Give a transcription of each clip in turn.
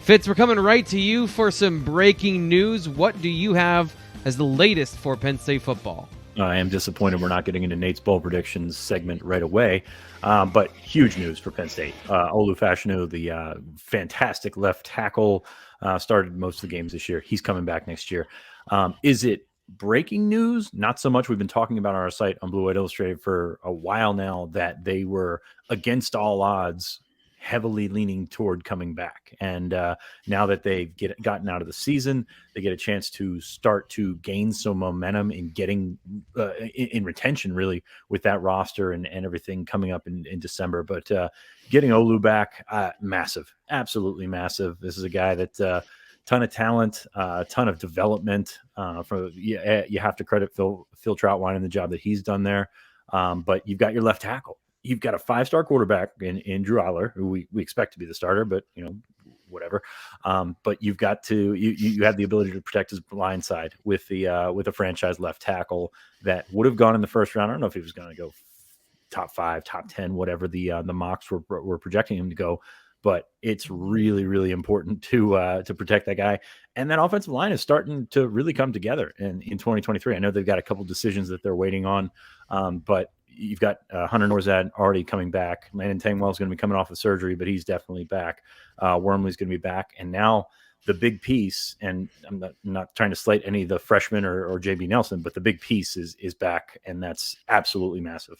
Fitz, we're coming right to you for some breaking news. What do you have as the latest for Penn State football? I am disappointed we're not getting into Nate's bowl predictions segment right away, but huge news for Penn State. Olu Fashanu, the fantastic left tackle, started most of the games this year. He's coming back next year. Is it breaking news? Not so much. We've been talking about on our site on Blue White Illustrated for a while now that they were against all odds heavily leaning toward coming back. And now that they've gotten out of the season, they get a chance to start to gain some momentum in getting in retention, really, with that roster and everything coming up in December. But getting Olu back, massive, absolutely massive. This is a guy that ton of talent, a ton of development. You have to credit Phil Troutwine and the job that he's done there. But you've got your left tackle. You've got a 5-star quarterback in Drew Eiler, who we expect to be the starter, but whatever. But you've got to you have the ability to protect his blind side with a franchise left tackle that would have gone in the first round. I don't know if he was going to go top 5, top 10, whatever the mocks were projecting him to go. But it's really, really important to protect that guy. And that offensive line is starting to really come together in 2023. I know they've got a couple decisions that they're waiting on, but you've got Hunter Nourzad already coming back. Landon Tangwell's going to be coming off of surgery, but he's definitely back. Wormley's going to be back. And now the big piece, and I'm not trying to slate any of the freshmen or JB Nelson, but the big piece is back, and that's absolutely massive.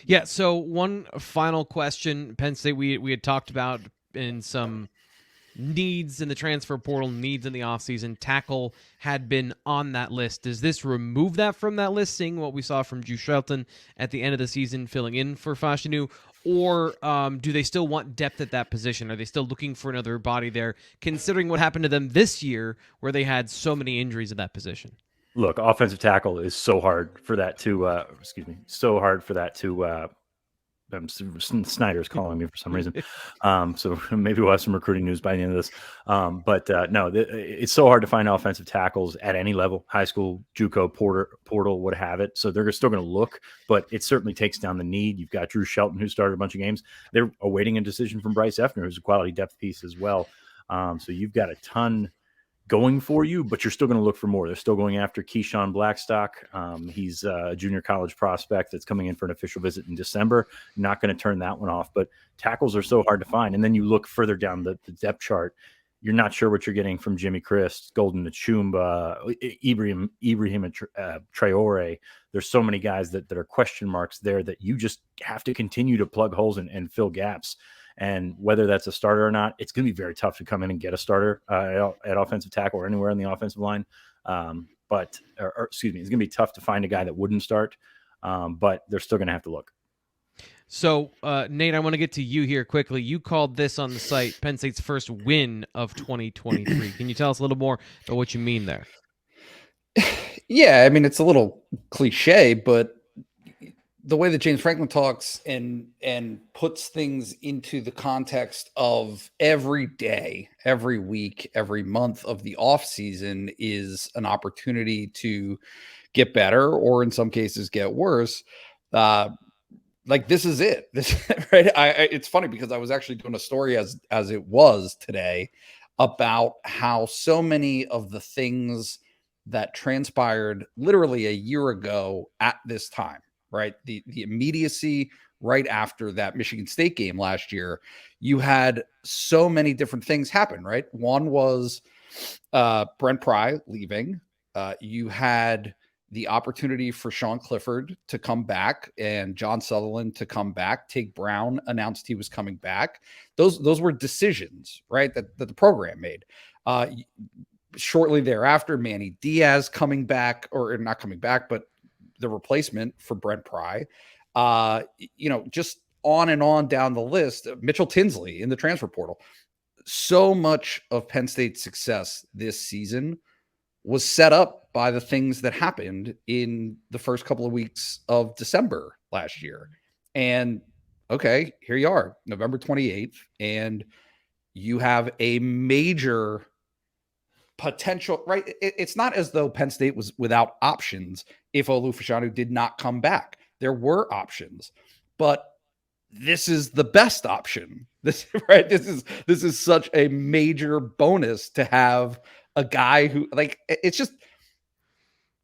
Yeah, so one final question. Penn State, we had talked about in some needs in the transfer portal, needs in the offseason. Tackle had been on that list. Does this remove that from that list, seeing what we saw from Drew Shelton at the end of the season filling in for Fashanu? Or do they still want depth at that position? Are they still looking for another body there, considering what happened to them this year where they had so many injuries at that position? Look, offensive tackle is so hard for that to Snyder's calling me for some reason. So maybe we'll have some recruiting news by the end of this. No, it's so hard to find offensive tackles at any level, high school, JUCO, portal would have it. So they're still going to look, but it certainly takes down the need. You've got Drew Shelton, who started a bunch of games. They're awaiting a decision from Bryce Effner, who's a quality depth piece as well. So you've got a ton going for you, but you're still going to look for more. They're still going after Keyshawn Blackstock. He's a junior college prospect that's coming in for an official visit in December. Not going to turn that one off, but tackles are so hard to find. And then you look further down the depth chart. You're not sure what you're getting from Jimmy Christ, Golden Achumba, Ibrahim Traore. There's so many guys that are question marks there that you just have to continue to plug holes and fill gaps. And whether that's a starter or not, it's going to be very tough to come in and get a starter at offensive tackle or anywhere in the offensive line. It's going to be tough to find a guy that wouldn't start, but they're still going to have to look. So, Nate, I want to get to you here quickly. You called this on the site Penn State's first win of 2023. Can you tell us a little more about what you mean there? Yeah, I mean, it's a little cliche, but the way that James Franklin talks and puts things into the context of every day, every week, every month of the off season is an opportunity to get better, or in some cases get worse. Like this is it. Right? It's funny because I was actually doing a story as it was today about how so many of the things that transpired literally a year ago at this time, right? The immediacy right after that Michigan State game last year, you had so many different things happen, right? One was Brent Pry leaving. You had the opportunity for Sean Clifford to come back and John Sutherland to come back. Tig Brown announced he was coming back. Those were decisions, right, that the program made. Shortly thereafter, Manny Diaz coming back, or not coming back, but the replacement for Brent Pry, just on and on down the list. Mitchell Tinsley in the transfer portal. So much of Penn State's success this season was set up by the things that happened in the first couple of weeks of December last year. And okay, here you are, November 28th, and you have a major potential, right? It's not as though Penn State was without options if Olu Fashanu did not come back. There were options, but this is the best option, This right. This is such a major bonus to have a guy who like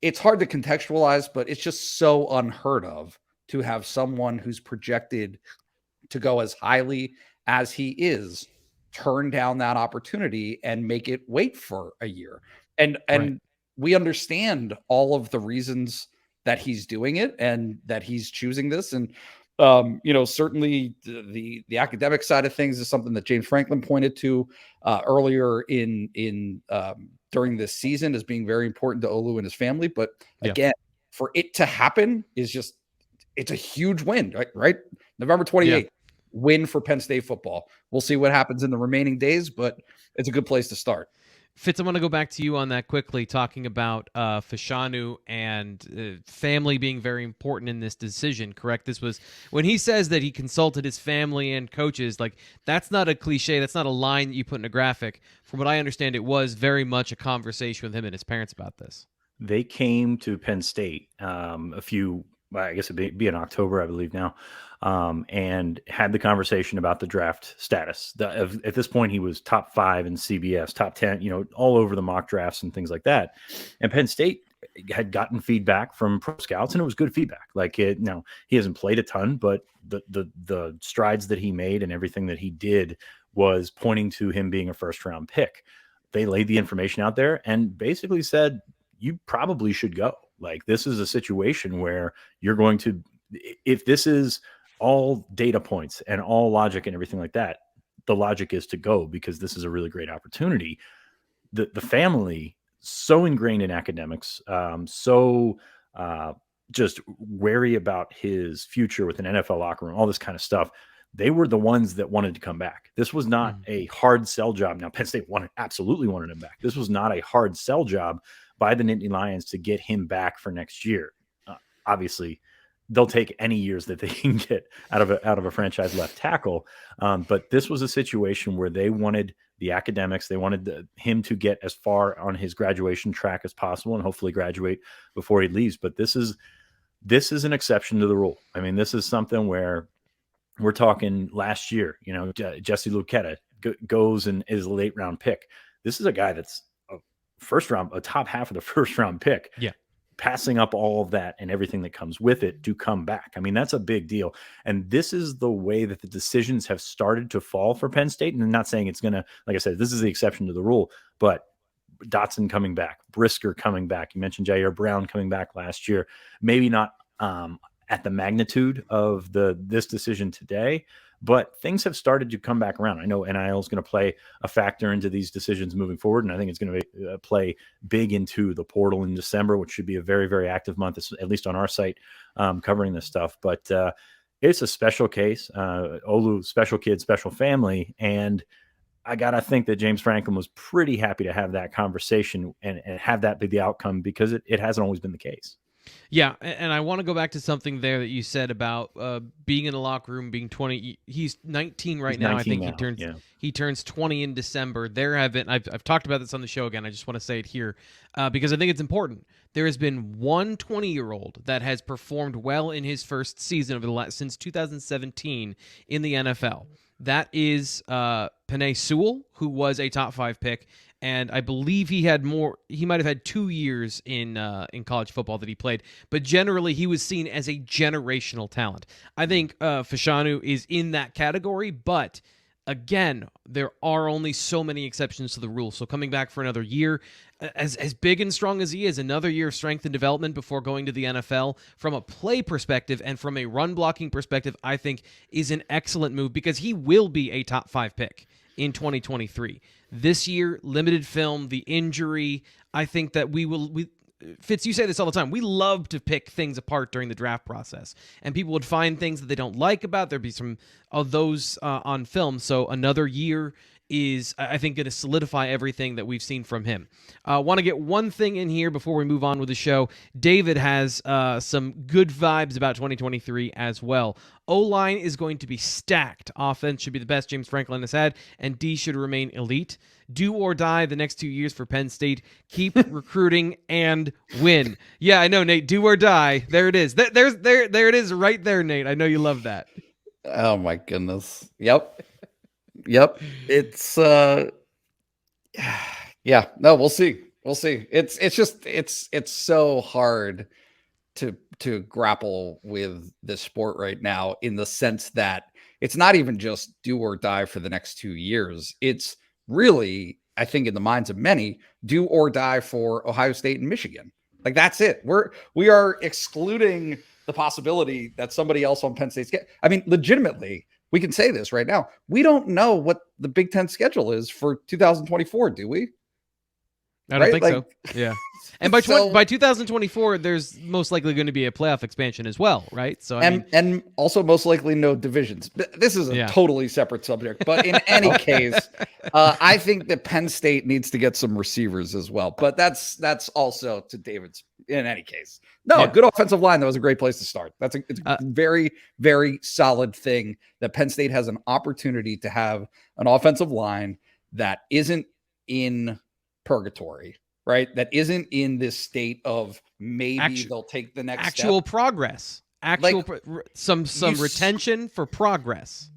it's hard to contextualize, but it's just so unheard of to have someone who's projected to go as highly as he is turn down that opportunity and make it wait for a year. And Right. we understand all of the reasons that he's doing it and that he's choosing this. And certainly the academic side of things is something that James Franklin pointed to earlier in during this season as being very important to Olu and his family. But again, for it to happen is just, it's a huge win, right? November 28th, win for Penn State football. We'll see what happens in the remaining days, but it's a good place to start. Fitz, I want to go back to you on that quickly, talking about Fashanu and family being very important in this decision, correct? This was, when he says that he consulted his family and coaches, like, that's not a cliche, that's not a line that you put in a graphic. From what I understand, it was very much a conversation with him and his parents about this. They came to Penn State I guess it'd be in October, I believe now, and had the conversation about the draft status. At this point, he was top 5 in CBS, top 10, all over the mock drafts and things like that. And Penn State had gotten feedback from pro scouts, and it was good feedback. Like he hasn't played a ton, but the strides that he made and everything that he did was pointing to him being a first-round pick. They laid the information out there and basically said, you probably should go. Like, this is a situation where you're going to, if this is all data points and all logic and everything like that, the logic is to go, because this is a really great opportunity. The family, so ingrained in academics, just wary about his future with an NFL locker room, all this kind of stuff. They were the ones that wanted to come back. This was not a hard sell job. Now, Penn State absolutely wanted him back. This was not a hard sell job by the Nittany Lions to get him back for next year. Obviously, they'll take any years that they can get out of a franchise left tackle. But this was a situation where they wanted the academics. They wanted him to get as far on his graduation track as possible and hopefully graduate before he leaves. But this is an exception to the rule. I mean, this is something where we're talking last year, Jesse Luketa goes and is a late round pick. This is a guy that's a top half of the first round pick, passing up all of that and everything that comes with it to come back. I mean, that's a big deal. And this is the way that the decisions have started to fall for Penn State. And I'm not saying it's going to, like I said, this is the exception to the rule, but Dotson coming back, Brisker coming back. You mentioned Jair Brown coming back last year, maybe not at the magnitude of this decision today, but things have started to come back around. I know NIL is going to play a factor into these decisions moving forward, and I think it's going to play big into the portal in December, which should be a very, very active month, at least on our site, covering this stuff. But it's a special case. Olu, special kid, special family, and I got to think that James Franklin was pretty happy to have that conversation and have that be the outcome, because it hasn't always been the case. Yeah, and I want to go back to something there that you said about being in the locker room, being 20. He's 19 right now. 19 I think he turns 20 in December. I've talked about this on the show again. I just want to say it here because I think it's important. There has been one 20-year-old that has performed well in his first season since 2017 in the NFL. That is Penei Sewell, who was a top 5 pick. And I believe he might have had 2 years in college football that he played. But generally, he was seen as a generational talent. I think Fashanu is in that category. But again, there are only so many exceptions to the rule. So coming back for another year, as big and strong as he is, another year of strength and development before going to the NFL, from a play perspective and from a run blocking perspective, I think is an excellent move, because he will be a top 5 pick in 2023. This year, limited film, the injury, I think that Fitz, you say this all the time. We love to pick things apart during the draft process, and people would find things that they don't like about. There'd be some of those on film. So another year is, I think, going to solidify everything that we've seen from him. Want to get one thing in here before we move on with the show. David has some good vibes about 2023 as well. O-line is going to be stacked. Offense should be the best James Franklin has had, and D should remain elite. Do or die the next 2 years for Penn State. Keep recruiting and win. Yeah, I know, Nate. Do or die. There it is. There it is right there, Nate. I know you love that. Oh, my goodness. Yep. Yep. It's yeah. No, we'll see. We'll see. It's so hard to grapple with this sport right now, in the sense that it's not even just do or die for the next 2 years. It's really, I think, in the minds of many, do or die for Ohio State and Michigan. Like, that's it. We are excluding the possibility that somebody else on Penn State's I mean, legitimately, we can say this right now. We don't know what the Big Ten schedule is for 2024, do we? I don't think Like, so. Yeah. And by 2024, there's most likely going to be a playoff expansion as well, right? So and also most likely no divisions. This is a totally separate subject, but in any case, I think that Penn State needs to get some receivers as well. But that's also to David's. In any case, good offensive line. That was a great place to start. It's a very, very solid thing that Penn State has an opportunity to have an offensive line that isn't in purgatory. Right, that isn't in this state of maybe they'll take the next actual step. Progress, some retention for progress.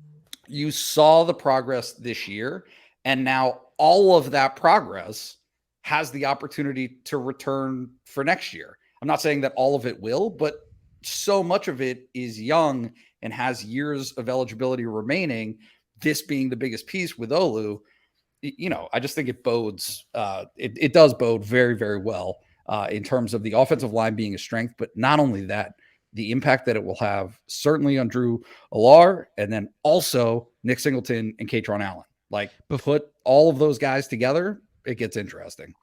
You saw the progress this year, and now all of that progress has the opportunity to return for next year. I'm not saying that all of it will, but so much of it is young and has years of eligibility remaining. This being the biggest piece with Olu. I just think it bodes. It does bode very, very well in terms of the offensive line being a strength, but not only that, the impact that it will have certainly on Drew Alar, and then also Nick Singleton and Katron Allen. Like, put all of those guys together, it gets interesting.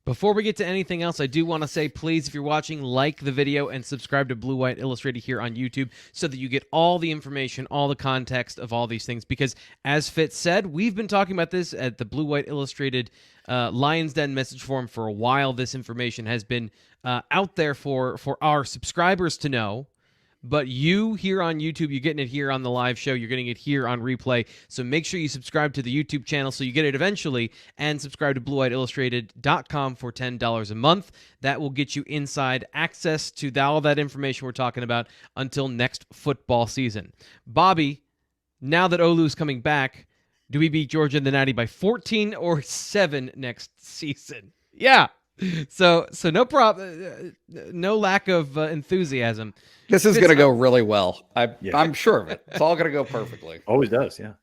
Before we get to anything else, I do want to say, please, if you're watching, like the video and subscribe to Blue White Illustrated here on YouTube so that you get all the information, all the context of all these things. Because as Fitz said, we've been talking about this at the Blue White Illustrated Lions Den message forum for a while. This information has been out there for our subscribers to know. But you here on YouTube, you're getting it here on the live show. You're getting it here on replay. So make sure you subscribe to the YouTube channel so you get it eventually, and subscribe to BlueWhiteIllustrated.com for $10 a month. That will get you inside access to all that information we're talking about until next football season. Bobby, now that Olu's coming back, do we beat Georgia in the Natty by 14 or 7 next season? Yeah. So no problem, no lack of enthusiasm. This is going to go really well. I'm sure of it. It's all going to go perfectly. Always does, yeah.